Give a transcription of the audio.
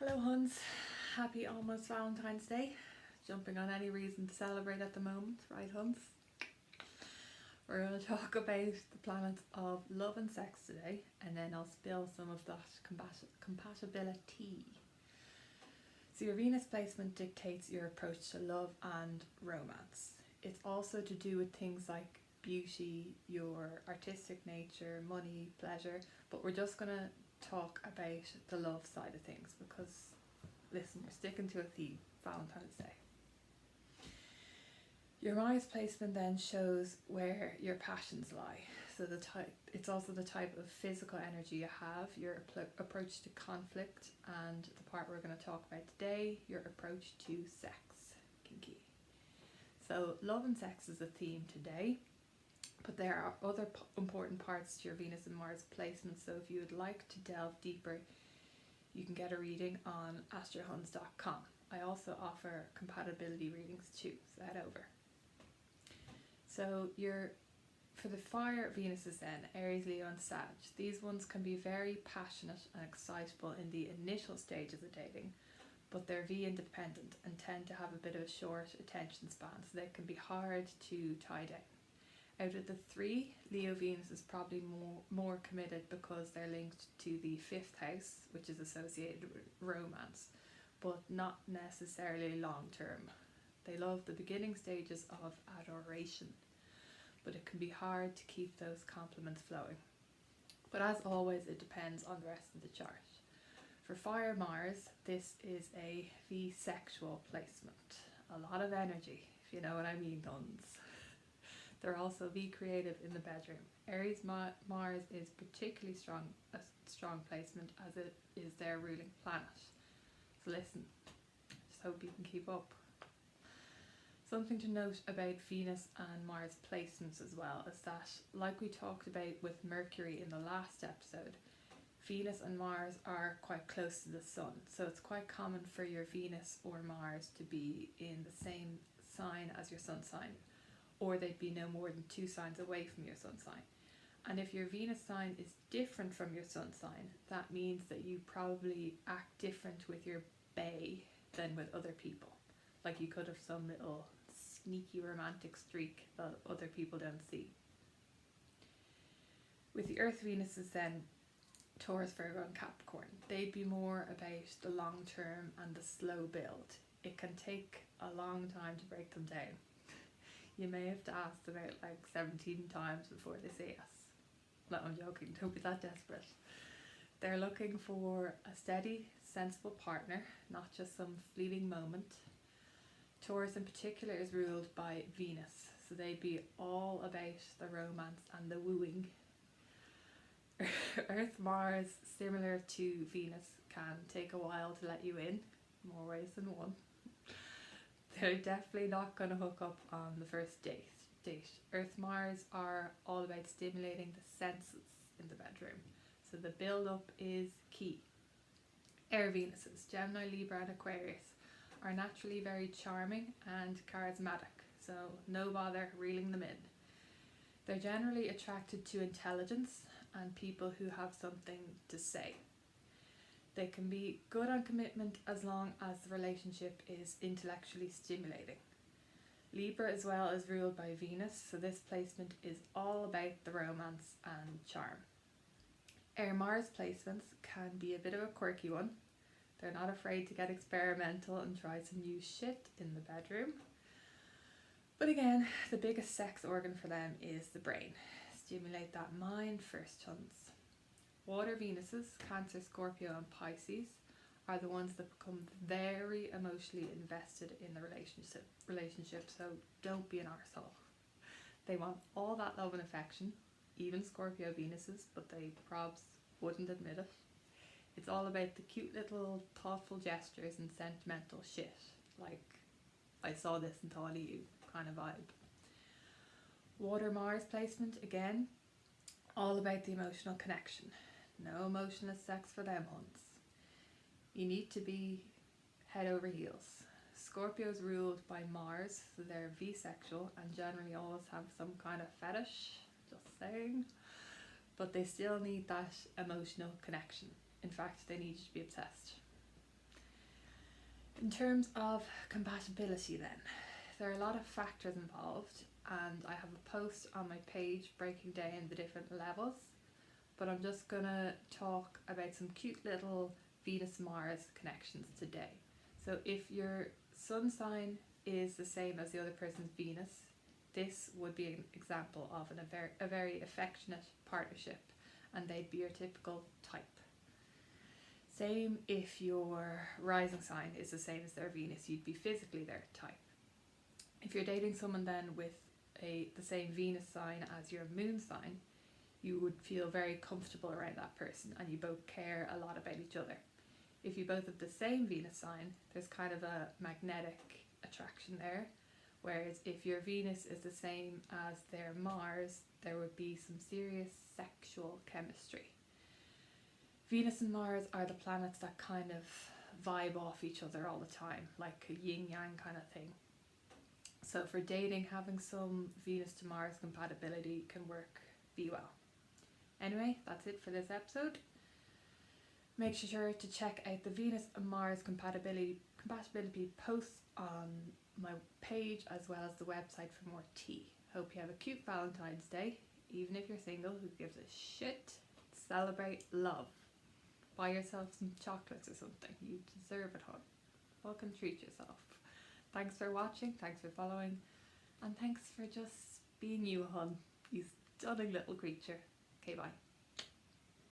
Hello Huns, happy almost Valentine's Day. Jumping on any reason to celebrate at the moment, right Huns? We're going to talk about the planets of love and sex today, and then I'll spill some of that compatibility. So your Venus placement dictates your approach to love and romance. It's also to do with things like beauty, your artistic nature, money, pleasure, but we're just going to talk about the love side of things because, listen, we're sticking to a theme, Valentine's Day. Your Mars placement then shows where your passions lie. So it's also the type of physical energy you have, your approach to conflict, and the part we're going to talk about today, your approach to sex, kinky. So love and sex is a theme today, but there are other important parts to your Venus and Mars placement. So if you would like to delve deeper, you can get a reading on astrohuns.com. I also offer compatibility readings too, so head over. So for the fire Venuses then, Aries, Leo and Sag, these ones can be very passionate and excitable in the initial stages of dating, but they're V independent and tend to have a bit of a short attention span, so they can be hard to tie down. Out of the three, Leo Venus is probably more committed because they're linked to the fifth house, which is associated with romance, but not necessarily long term. They love the beginning stages of adoration, but it can be hard to keep those compliments flowing. But as always, it depends on the rest of the chart. For Fire Mars, this is a V-sexual placement. A lot of energy, if you know what I mean, Huns. They're also V creative in the bedroom. Aries Mars is particularly a strong placement as it is their ruling planet. So listen, just hope you can keep up. Something to note about Venus and Mars placements as well is that, like we talked about with Mercury in the last episode, Venus and Mars are quite close to the Sun, so it's quite common for your Venus or Mars to be in the same sign as your Sun sign, or they'd be no more than 2 signs away from your Sun sign. And if your Venus sign is different from your Sun sign, that means that you probably act different with your bae than with other people. Like you could have some little sneaky romantic streak that other people don't see. With the Earth Venuses then, Taurus, Virgo and Capricorn, they'd be more about the long term and the slow build. It can take a long time to break them down. You may have to ask them out like 17 times before they say yes. No, I'm joking, don't be that desperate. They're looking for a steady, sensible partner, not just some fleeting moment. Taurus in particular is ruled by Venus, so they'd be all about the romance and the wooing. Earth Mars, similar to Venus, can take a while to let you in, more ways than one. They're definitely not going to hook up on the first date. Earth Mars are all about stimulating the senses in the bedroom, so the build up is key. Air Venuses, Gemini, Libra and Aquarius, are naturally very charming and charismatic, so no bother reeling them in. They're generally attracted to intelligence and people who have something to say. They can be good on commitment as long as the relationship is intellectually stimulating. Libra as well is ruled by Venus, so this placement is all about the romance and charm. Air Mars placements can be a bit of a quirky one. They're not afraid to get experimental and try some new shit in the bedroom. But again, the biggest sex organ for them is the brain. Stimulate that mind first, Huns. Water Venuses, Cancer, Scorpio and Pisces, are the ones that become very emotionally invested in the relationship, so don't be an arsehole. They want all that love and affection, even Scorpio Venuses, but they probs wouldn't admit it. It's all about the cute little thoughtful gestures and sentimental shit, like I saw this and thought of you kind of vibe. Water Mars placement, again, all about the emotional connection. No emotionless sex for them, Huns. You need to be head over heels. Scorpio's ruled by Mars, so they're V-sexual and generally always have some kind of fetish, just saying. But they still need that emotional connection. In fact, they need you to be obsessed. In terms of compatibility then, there are a lot of factors involved, and I have a post on my page breaking down the different levels, but I'm just gonna talk about some cute little Venus-Mars connections today. So if your sun sign is the same as the other person's Venus, this would be an example of a very affectionate partnership, and they'd be your typical type. Same if your rising sign is the same as their Venus, you'd be physically their type. If you're dating someone then with the same Venus sign as your moon sign, you would feel very comfortable around that person and you both care a lot about each other. If you both have the same Venus sign, there's kind of a magnetic attraction there, whereas if your Venus is the same as their Mars, there would be some serious sexual chemistry. Venus and Mars are the planets that kind of vibe off each other all the time, like a yin-yang kind of thing. So for dating, having some Venus to Mars compatibility can be well. Anyway, that's it for this episode. Make sure to check out the Venus and Mars compatibility posts on my page as well as the website for more tea. Hope you have a cute Valentine's Day. Even if you're single, who gives a shit? Celebrate love. Buy yourself some chocolates or something. You deserve it, hon. Fucking treat yourself. Thanks for watching, thanks for following, and thanks for just being you, hon. You stunning little creature. Okay, bye.